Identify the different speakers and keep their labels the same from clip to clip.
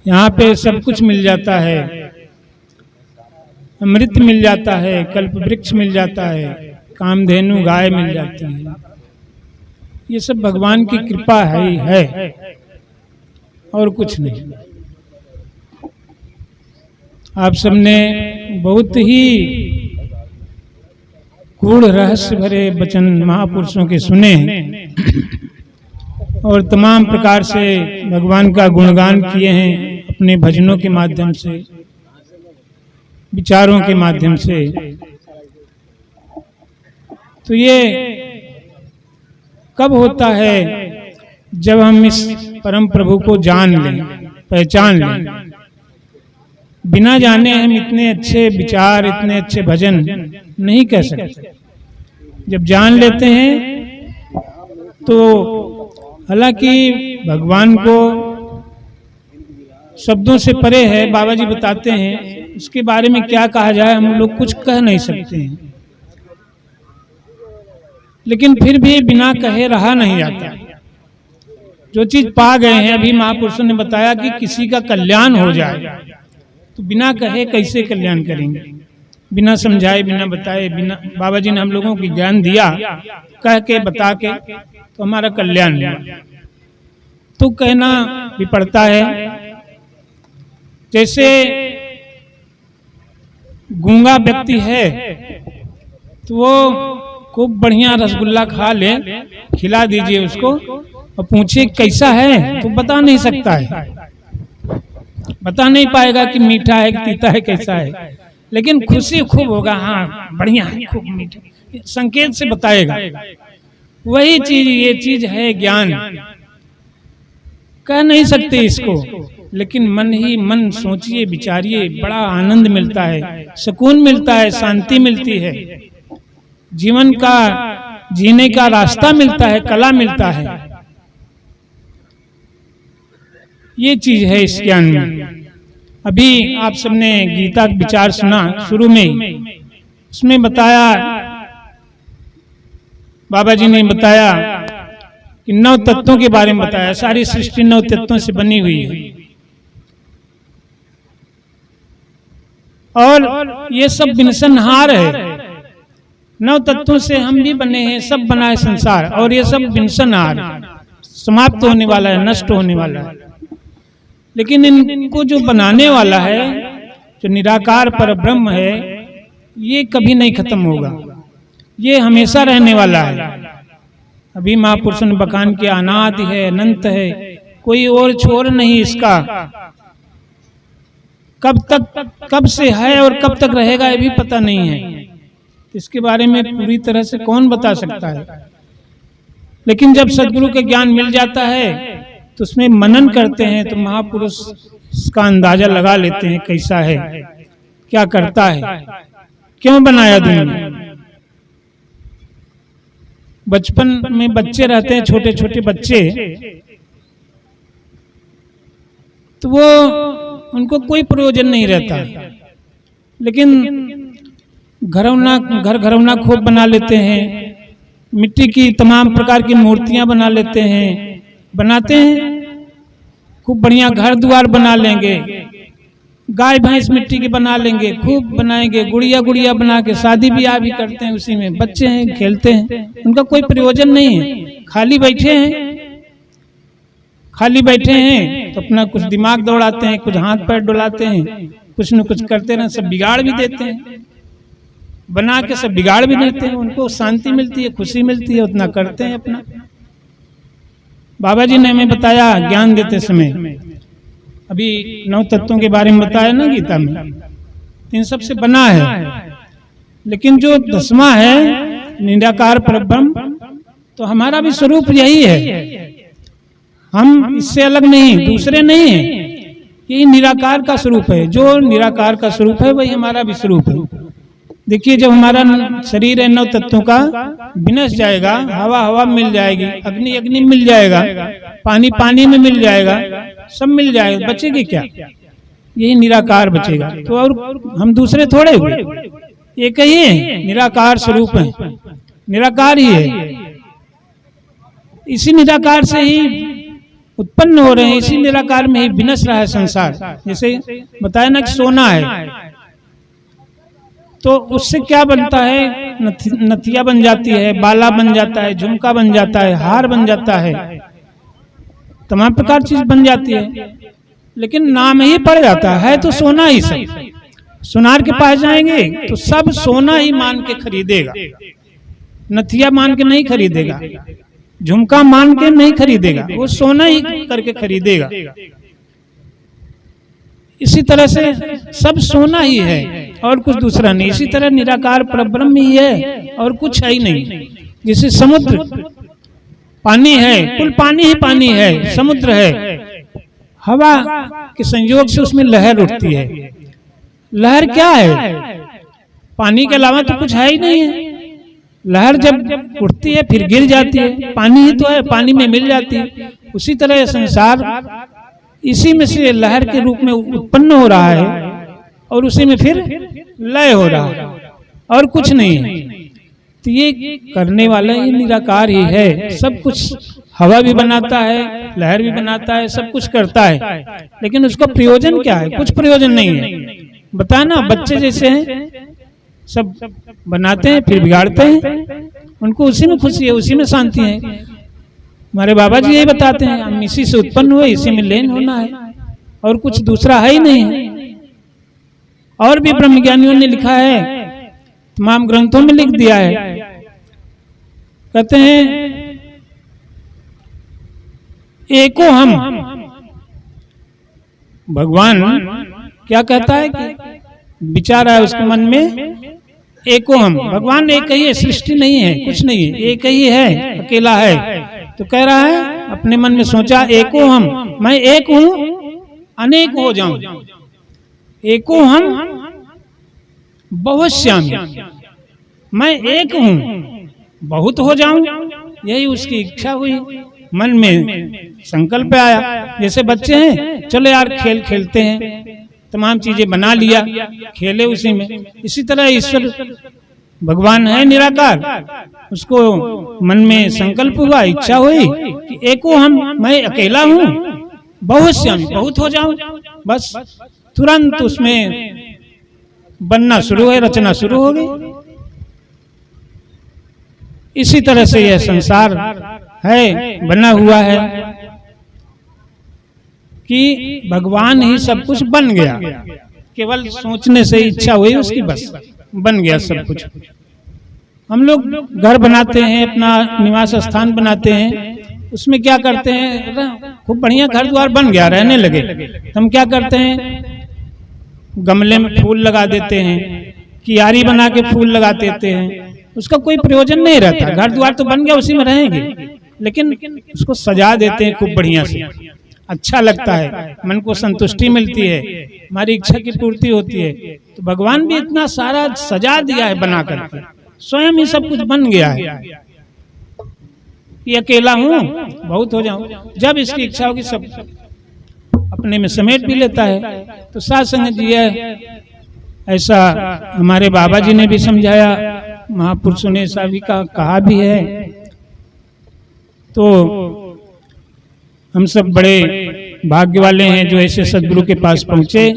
Speaker 1: यहाँ पे सब कुछ मिल जाता है, अमृत मिल जाता है, कल्प वृक्ष मिल जाता है, कामधेनु गाय मिल जाती है। ये सब भगवान की कृपा है ही है, और कुछ नहीं। आप सबने बहुत ही गूढ़ रहस्य भरे वचन महापुरुषों के सुने और तमाम प्रकार से भगवान का गुणगान किए हैं अपने भजनों के माध्यम से, विचारों के माध्यम से। तो ये कब होता है? जब हम इस परम प्रभु को जान लें, पहचान लें। बिना जाने हम इतने अच्छे विचार, इतने अच्छे भजन नहीं कह सकते। जब जान लेते हैं तो, हालांकि भगवान को शब्दों से परे है, बाबा जी बताते हैं, उसके बारे में क्या कहा जाए, हम लोग कुछ कह नहीं सकते हैं। लेकिन फिर भी बिना कहे रहा नहीं जाता। जो चीज पा गए हैं, अभी महापुरुषों ने बताया कि किसी का कल्याण हो जाए, तो बिना कहे कैसे कल्याण करेंगे? बिना समझाए, बिना बताए, बिना, बाबा जी ने हम लोगों को ज्ञान दिया, कह के बता के तो हमारा कल्याण हुआ। तो कहना भी पड़ता है। जैसे गूंगा व्यक्ति है तो वो खूब बढ़िया रसगुल्ला खा ले, खिला दीजिए उसको और पूछिए कैसा है, तो बता नहीं सकता है, बता नहीं पाएगा कि मीठा है कि तीता है, कैसा है। लेकिन खुशी खूब होगा, हाँ बढ़िया है, खूब मीठा, संकेत से बताएगा। वही चीज, ये चीज है ज्ञान। कह नहीं सकते इसको, लेकिन मन ही मन सोचिए, विचारिए, बड़ा आनंद मिलता है, सुकून मिलता है, शांति मिलती है, जीवन का जीने का रास्ता मिलता है, कला मिलता है। ये चीज है इस ज्ञान में। अभी आप सबने गीता का विचार सुना शुरू में, उसमें बताया, बाबा जी ने बताया कि 9 तत्वों के बारे में बताया। सारी सृष्टि 9 तत्वों से बनी हुई है और ये सब बिनसनहार है। 9 तत्वों से हम भी बने हैं, सब बना है संसार, और ये सब बिनसनहार, समाप्त होने वाला है, नष्ट होने वाला है। लेकिन इनको जो बनाने वाला है, जो निराकार पर ब्रह्म है, ये कभी नहीं खत्म होगा, ये हमेशा रहने वाला है। अभी महापुरुषों ने बखान किया, अनादि है, अनंत है, कोई और छोर नहीं इसका। कब तक, कब से है और कब तक रहेगा ये भी पता नहीं है। इसके बारे में पूरी तरह से कौन बता सकता है। लेकिन जब सदगुरु के ज्ञान मिल जाता है तो उसमें मनन करते हैं तो महापुरुष इसका अंदाजा लगा लेते हैं कैसा है, क्या करता है, क्यों बनाया दुनिया। बचपन में बच्चे रहते हैं, छोटे छोटे बच्चे, तो वो उनको कोई प्रयोजन नहीं रहता। लेकिन घर घरौना खूब बना लेते हैं, मिट्टी की तमाम प्रकार की मूर्तियां बना लेते हैं, बनाते हैं, खूब बढ़िया घर द्वार बना लेंगे, गाय भैंस मिट्टी की बना लेंगे, खूब बनाएंगे, गुड़िया गुड़िया बना के शादी ब्याह भी करते हैं, उसी में बच्चे हैं, खेलते हैं, उनका कोई प्रयोजन नहीं है। खाली बैठे हैं, खाली बैठे हैं तो अपना कुछ दिमाग दौड़ाते हैं, कुछ हाथ पैर डुलाते हैं, कुछ न कुछ करते हैं, सब बिगाड़ भी देते हैं, बना के सब बिगाड़ भी देते हैं। उनको शांति मिलती है, खुशी मिलती है, उतना करते हैं अपना। बाबा जी ने हमें बताया ज्ञान देते समय, अभी 9 तत्वों के बारे में बताया ना गीता में, इन सब से बना है। लेकिन जो 10वां है निराकार परब्रह्म, तो हमारा भी स्वरूप यही है, हम इससे अलग नहीं, दूसरे नहीं है, यही निराकार का स्वरूप है। जो निराकार का स्वरूप है वही हमारा भी स्वरूप है। देखिए, जब हमारा शरीर है 9 तत्वों का विनश जाएगा, हवा हवा मिल जाएगी, अग्नि अग्नि मिल जाएगा, पानी पानी में मिल जाएगा, सब मिल जाएगा, बचेगी क्या? यही निराकार बचेगा। तो और हम दूसरे थोड़े हुए, एक ही है, निराकार स्वरूप है, निराकार ही है। इसी निराकार से ही उत्पन्न हो रहे हैं, इसी निराकार में ही विनश रहा है संसार। जैसे बताया ना कि सोना है, तो उससे क्या बनता है? नथिया बन जाती है, बाला बन जाता है, झुमका बन जाता है, हार बन जाता है, तमाम प्रकार चीज बन जाती है, लेकिन नाम ही पड़ जाता है तो सोना ही सब। सुनार के पास जाएंगे तो सब सोना ही मान के खरीदेगा, नथिया मान के नहीं खरीदेगा, झुमका मान के नहीं खरीदेगा, वो सोना ही करके खरीदेगा। इसी तरह से सब सोना ही है और कुछ दूसरा नहीं। इसी तरह निराकार परब्रह्म ही है और कुछ है ही नहीं। जैसे समुद्र पानी है, कुल पानी ही पानी है, समुद्र है, हवा के संयोग से उसमें लहर उठती है। लहर क्या है? पानी के अलावा तो कुछ है ही नहीं है। लहर जब उठती है फिर गिर जाती है, पानी ही तो है, पानी में मिल जाती है। उसी तरह संसार इसी में से लहर के रूप में उत्पन्न हो रहा है और उसी में फिर लय हो रहा है और कुछ नहीं है। तो ये करने वाला ये निराकार ही है। सब कुछ हवा भी बनाता है, लहर भी बनाता है, सब कुछ करता है, लेकिन उसका प्रयोजन क्या है? कुछ प्रयोजन नहीं है। बताया ना, बच्चे जैसे हैं, सब बनाते हैं फिर बिगाड़ते हैं, उनको उसी में खुशी है, उसी में शांति है। हमारे बाबा जी यही बताते हैं, हम इसी से उत्पन्न हुए, इसी में लीन होना है और कुछ दूसरा है ही नहीं है। और भी ब्रह्मज्ञानियों ने लिखा है, तमाम ग्रंथों में लिख दिया है। कहते हैं एको हम, भगवान क्या कहता है कि विचार है उसके मन में, एको हम, भगवान एक ही है, सृष्टि नहीं है, कुछ नहीं है, एक ही है, अकेला है। तो कह रहा है अपने मन में सोचा, एको हम, मैं एक हूं अनेक हो जाऊं, एको हम बहुत श्यामी, मैं एक हूं बहुत हो जाऊं, यही उसकी इच्छा हुई, मन में संकल्प आया। जैसे बच्चे हैं, चलो यार खेल खेलते हैं, तमाम चीजें बना लिया, खेले उसी में। इसी तरह ईश्वर भगवान है निराकार, उसको मन में संकल्प हुआ, इच्छा हुई कि एको हम, मैं अकेला हूं बहुत श्यामी, बहुत हो जाऊं, बस तुरंत उसमें बनना शुरू है, रचना शुरू हो गई। इसी तरह से यह संसार है, बना हुआ है कि भगवान ही सब कुछ बन गया, केवल सोचने से इच्छा हुई उसकी, बस बन गया सब कुछ। हम लोग घर बनाते हैं, अपना निवास स्थान बनाते हैं, उसमें क्या करते हैं, खूब बढ़िया घर द्वार बन गया, रहने लगे, हम क्या करते हैं, गमले में फूल लगा देते हैं, कियारी बना के फूल लगा देते हैं, उसका कोई प्रयोजन नहीं रहता। घर द्वार तो बन गया, उसी में रहेंगे, लेकिन उसको सजा देते हैं खूब बढ़िया से, अच्छा लगता है, मन को संतुष्टि मिलती है, हमारी इच्छा की पूर्ति होती है। तो भगवान भी इतना सारा सजा दिया है बना करके, स्वयं ही सब कुछ बन गया है कि अकेला हूं बहुत हो जाऊं, जब इसकी इच्छा होगी सब अपने में समेट भी लेता है। तो साथ संगत जी है, ऐसा हमारे बाबा जी ने भी समझाया, महापुरुषों ने ऐसा भी कहा भी है। तो हम सब बड़े भाग्य वाले हैं जो ऐसे सदगुरु के पास पहुंचे,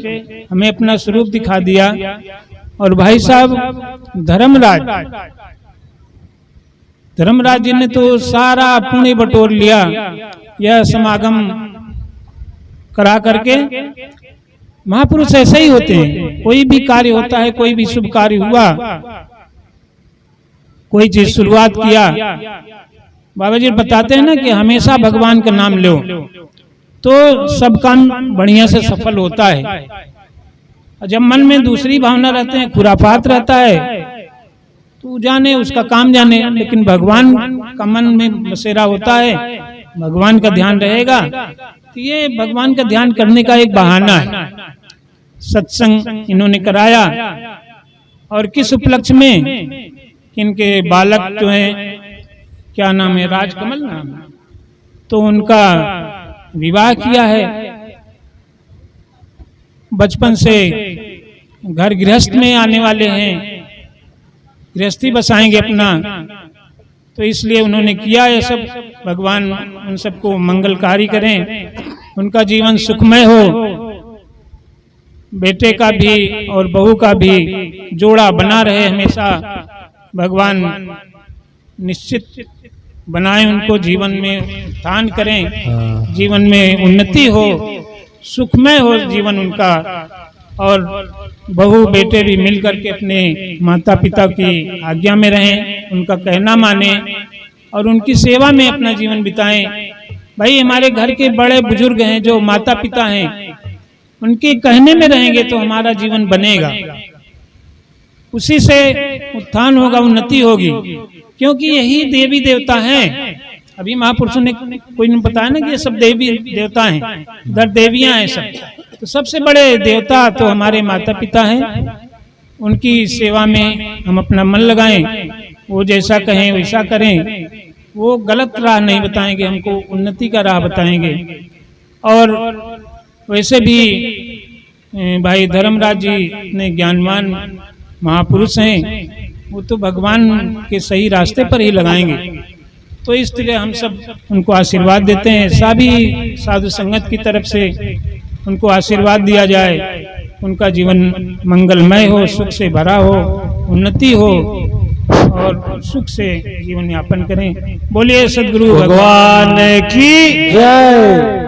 Speaker 1: हमें अपना स्वरूप दिखा दिया। और भाई साहब धर्मराज जी ने तो सारा पुण्य बटोर लिया, यह समागम करा करके। महापुरुष ऐसे ही होते हैं, कोई भी कार्य होता है, कोई भी शुभ कार्य हुआ, कोई चीज शुरुआत किया, बाबा जी बताते हैं ना कि हमेशा भगवान का नाम लो तो सब काम बढ़िया से सफल होता है। और जब मन में दूसरी भावना रहते हैं, खुराफात रहता है, तो जाने उसका काम जाने, लेकिन भगवान का मन में बसेरा होता है, भगवान का ध्यान रहेगा, तो ये भगवान का ध्यान करने का एक बहाना है। सत्संग इन्होंने कराया, और किस उपलक्ष्य में, इनके बालक जो है, क्या नाम है, राजकमल नाम, तो उनका विवाह किया है। बचपन से घर गृहस्थ में आने वाले हैं, गृहस्थी बसाएंगे अपना, तो इसलिए उन्होंने किया ये सब। भगवान उन सबको मंगलकारी करें, उनका जीवन सुखमय हो, बेटे का भी और बहू का भी जोड़ा बना रहे हमेशा। भगवान निश्चित बनाए उनको, जीवन में उत्थान करें, जीवन में उन्नति हो, सुखमय हो जीवन उनका, और बहू बेटे भी मिलकर के अपने माता पिता की आज्ञा में रहें, उनका कहना माने और उनकी सेवा में अपना जीवन बिताएं। भाई हमारे घर के बड़े बुजुर्ग हैं, जो माता पिता हैं, उनके कहने में रहेंगे तो हमारा जीवन बनेगा, उसी से उत्थान होगा, उन्नति होगी, क्योंकि यही देवी देवता हैं। अभी महापुरुषों ने कोई ने बताया ना कि ये सब देवी देवता हैं, इधर देवियां हैं सब, तो सबसे बड़े देवता तो हमारे माता पिता हैं। उनकी सेवा में हम अपना मन लगाएं, वो जैसा कहें वैसा करें, वो गलत राह नहीं बताएंगे, हमको उन्नति का राह बताएंगे। और वैसे भी भाई धर्मराज जी ने ज्ञानवान महापुरुष हैं, वो तो भगवान के सही रास्ते पर ही लगाएंगे। तो इस तरह हम सब उनको आशीर्वाद देते हैं, सभी साधु संगत की तरफ से उनको आशीर्वाद दिया जाए, उनका जीवन मंगलमय हो, सुख से भरा हो, उन्नति हो और सुख से जीवन यापन करें। बोलिए सद्गुरु भगवान की जय।